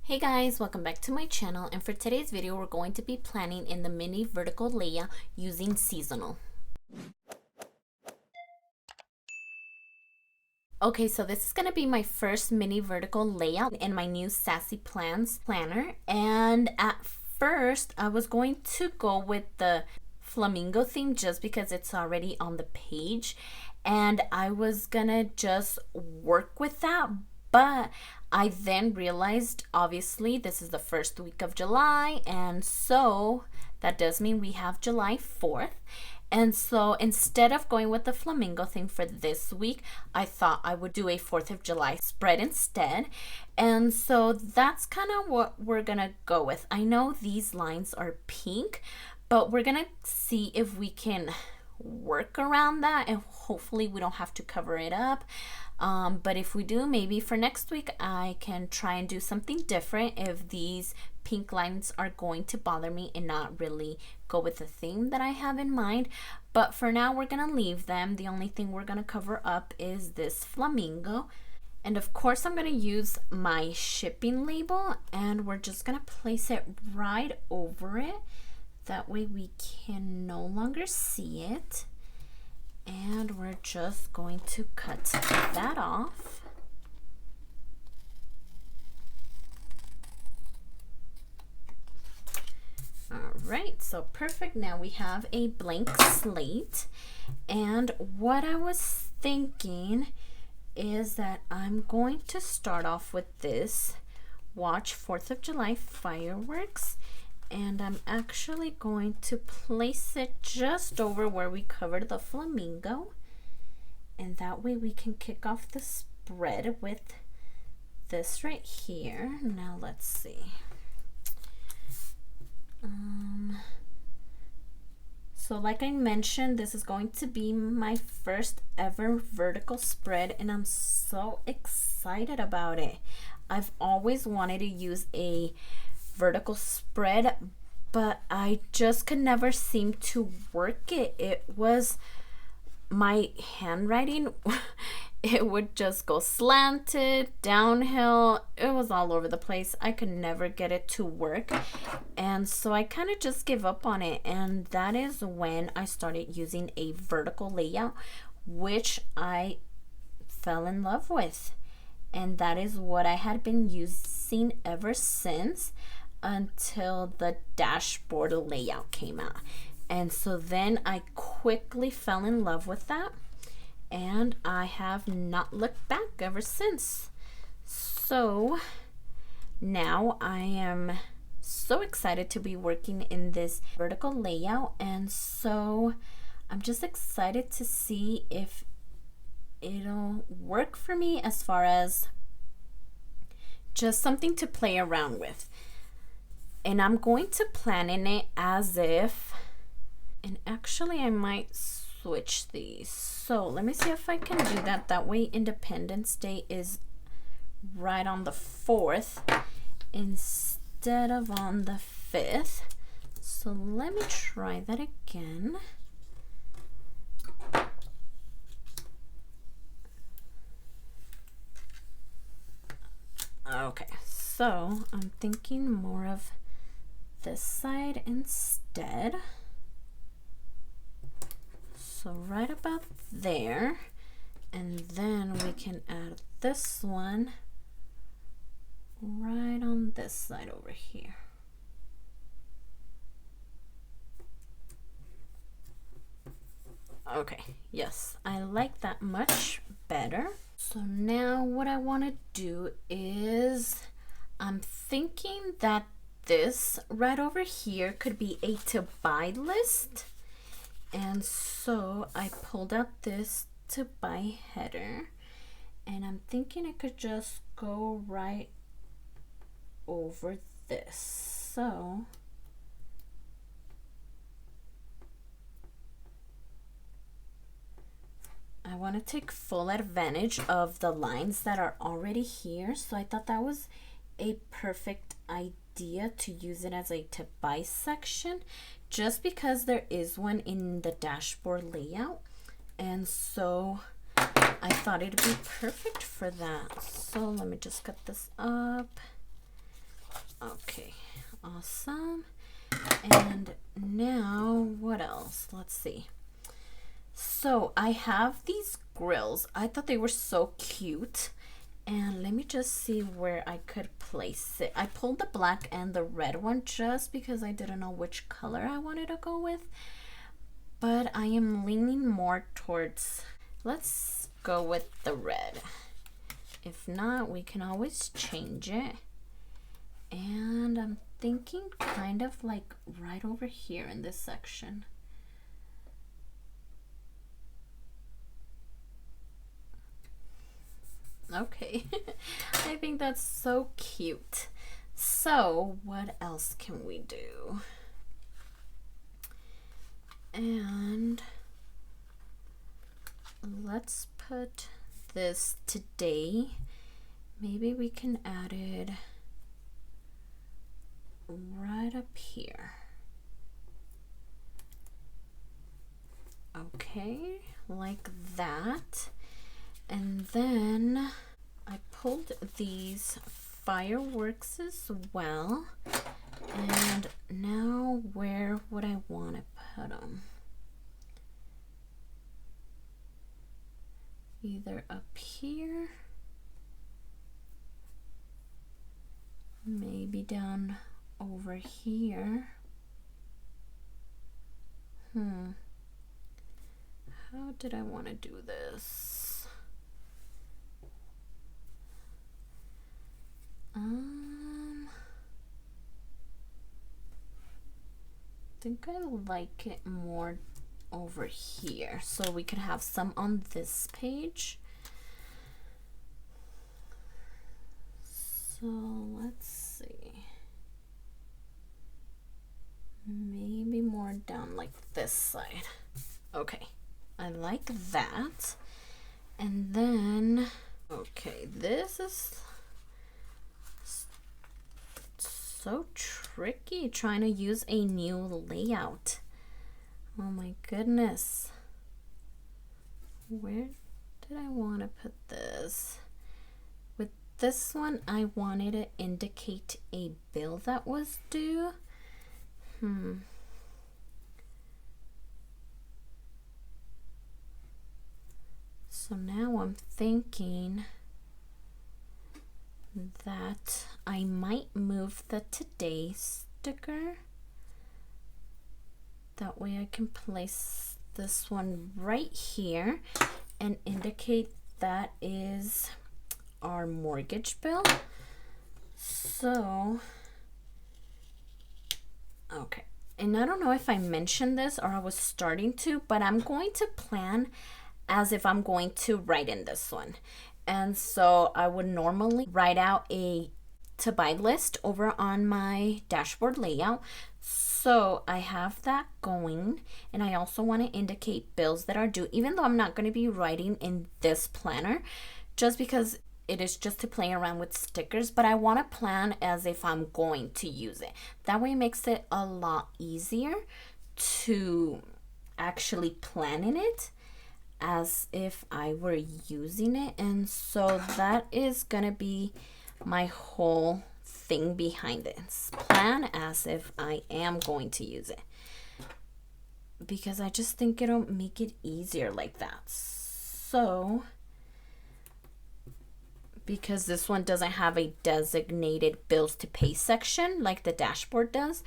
Hey guys, welcome back to my channel, and for today's video we're going to be planning in the mini vertical layout using seasonal. Okay, so this is going to be my first mini vertical layout in my new Sassy Plans planner, and at first I was going to go with the flamingo theme just because it's already on the page, and I was gonna just work with that. But I then realized, obviously, this is the first week of July, and so that does mean we have July 4th. And so instead of going with the flamingo thing for this week, I thought I would do a 4th of July spread instead. And so that's kind of what we're gonna go with. I know these lines are pink, but we're gonna see if we can work around that, and hopefully we don't have to cover it up. But if we do, maybe for next week I can try and do something different if these pink lines are going to bother me and not really go with the theme that I have in mind. But for now we're gonna leave them. The only thing we're gonna cover up is this flamingo, and of course I'm gonna use my shipping label, and we're just gonna place it right over it. That way we can no longer see it. And we're just going to cut that off. All right, so perfect. Now we have a blank slate. And what I was thinking is that I'm going to start off with this Watch 4th of July fireworks. And I'm actually going to place it just over where we covered the flamingo, and that way we can kick off the spread with this right here. Now let's see. So like I mentioned, this is going to be my first ever vertical spread, and I'm so excited about it. I've always wanted to use a vertical spread, but I just could never seem to work it. It was my handwriting. It would just go slanted, downhill. It was all over the place. I could never get it to work, and so I kind of just give up on it. And that is when I started using a vertical layout, which I fell in love with, and that is what I had been using ever since, until the dashboard layout came out. And so then I quickly fell in love with that, and I have not looked back ever since. So now I am so excited to be working in this vertical layout, and so I'm just excited to see if it'll work for me as far as just something to play around with. And I'm going to plan in it as if, and actually I might switch these. So let me see if I can do that. That way Independence Day is right on the 4th instead of on the 5th. So let me try that again. Okay, so I'm thinking more of this side instead. So right about there, and then we can add this one right on this side over here. Okay, yes, I like that much better. So now what I want to do is, I'm thinking that this right over here could be a to buy list. And so I pulled out this to buy header, and I'm thinking it could just go right over this. So I want to take full advantage of the lines that are already here. So I thought that was a perfect idea to use it as a to buy section, just because there is one in the dashboard layout, and so I thought it'd be perfect for that. So let me just cut this up. Okay, awesome. And now what else? Let's see. So I have these grills. I thought they were so cute. And let me just see where I could place it. I pulled the black and the red one just because I didn't know which color I wanted to go with. But I am leaning more towards, let's go with the red. If not, we can always change it. And I'm thinking kind of like right over here in this section. Okay, I think that's so cute. So what else can we do? And let's put this today. Maybe we can add it right up here. Okay, like that. And then I pulled these fireworks as well. And now where would I want to put them? Either up here, maybe down over here. How did I want to do this? I think I like it more over here, so we could have some on this page. So let's see, maybe more down like this side. Okay, I like that. And then, okay, this is so tricky trying to use a new layout. Oh my goodness. Where did I want to put this? With this one, I wanted to indicate a bill that was due. So now I'm thinking that I might move the today sticker. That way I can place this one right here and indicate that is our mortgage bill. So, okay. And I don't know if I mentioned this or I was starting to, but I'm going to plan as if I'm going to write in this one. And so I would normally write out a to buy list over on my dashboard layout. So I have that going, and I also want to indicate bills that are due, even though I'm not going to be writing in this planner, just because it is just to play around with stickers, but I want to plan as if I'm going to use it. That way it makes it a lot easier to actually plan in it as if I were using it. And so that is gonna be my whole thing behind it. Plan as if I am going to use it, because I just think it'll make it easier like that. So because this one doesn't have a designated bills to pay section like the dashboard does,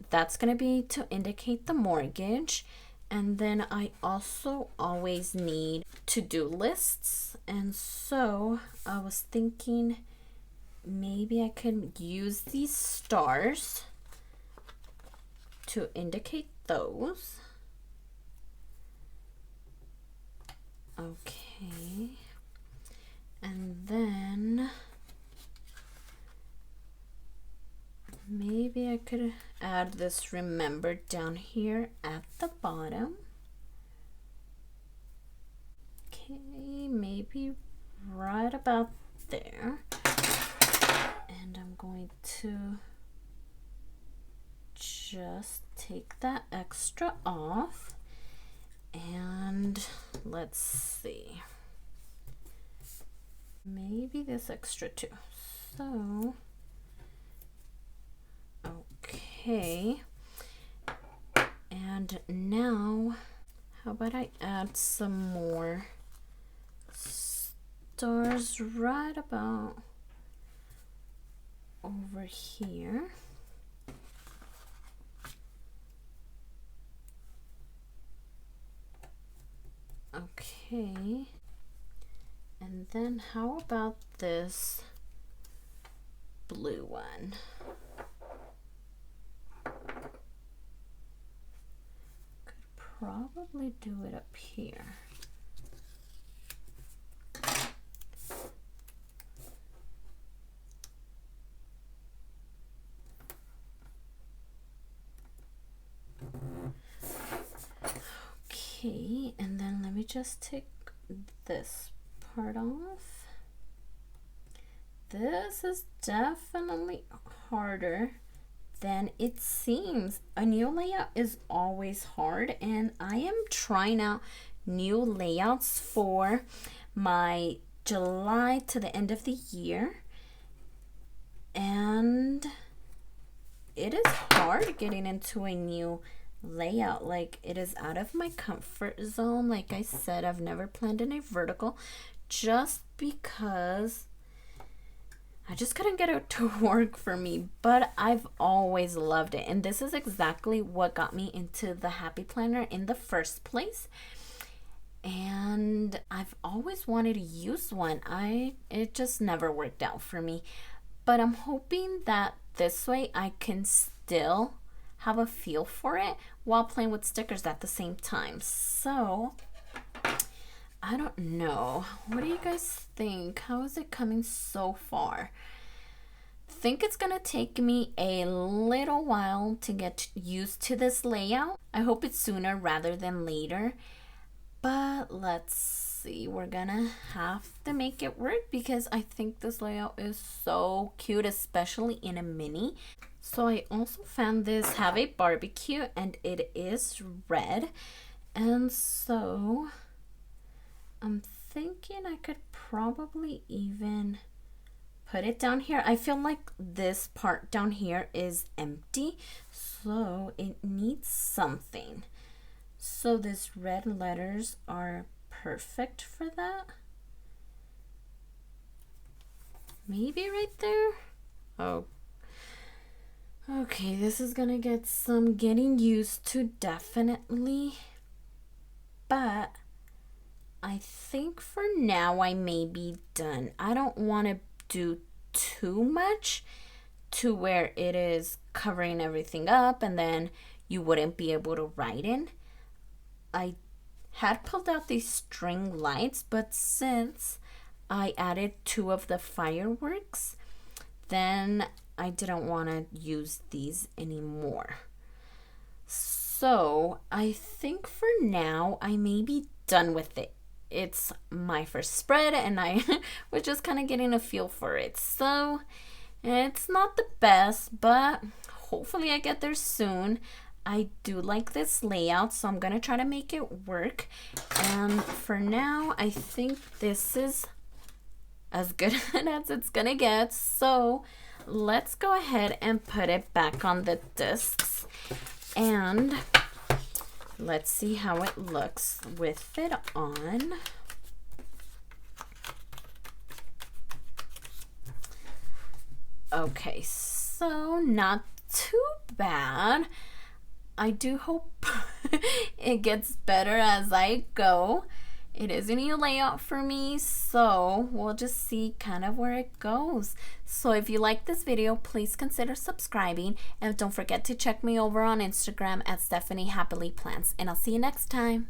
that's gonna be to indicate the mortgage. And then I also always need to-do lists. And so I was thinking maybe I could use these stars to indicate those. Okay. And then maybe I could add this remember down here at the bottom. Okay, maybe right about there. And I'm going to just take that extra off. And let's see. Maybe this extra too. So Okay. And now, how about I add some more stars right about over here. Okay. And then how about this blue one? Could probably do it up here. Okay, and then let me just take this part off. This is definitely harder than it seems. A new layout is always hard, and I am trying out new layouts for my July to the end of the year, and it is hard getting into a new layout. Like, it is out of my comfort zone. Like I said, I've never planned in a vertical just because I just couldn't get it to work for me, but I've always loved it. And this is exactly what got me into the Happy Planner in the first place. And I've always wanted to use one. It just never worked out for me. But I'm hoping that this way I can still have a feel for it while playing with stickers at the same time. So I don't know. What do you guys think? How is it coming so far? Think it's gonna take me a little while to get used to this layout. I hope it's sooner rather than later. But let's see. We're gonna have to make it work because I think this layout is so cute, especially in a mini. So I also found this Have a Barbecue, and it is red. And so I'm thinking I could probably even put it down here. I feel like this part down here is empty, so it needs something. So these red letters are perfect for that. Maybe right there. Oh, okay, this is gonna get some getting used to, definitely. But I think for now I may be done. I don't want to do too much to where it is covering everything up and then you wouldn't be able to write in. I had pulled out these string lights, but since I added 2 of the fireworks, then I didn't want to use these anymore. So I think for now I may be done with it. It's my first spread and I was just kind of getting a feel for it. So it's not the best, but hopefully I get there soon. I do like this layout, so I'm gonna try to make it work. And for now, I think this is as good as it's gonna get. So let's go ahead and put it back on the discs and let's see how it looks with it on. Okay, so not too bad. I do hope it gets better as I go. It is a new layout for me, so we'll just see kind of where it goes. So if you like this video, please consider subscribing, and don't forget to check me over on Instagram at stephanyhappilyplans, and I'll see you next time.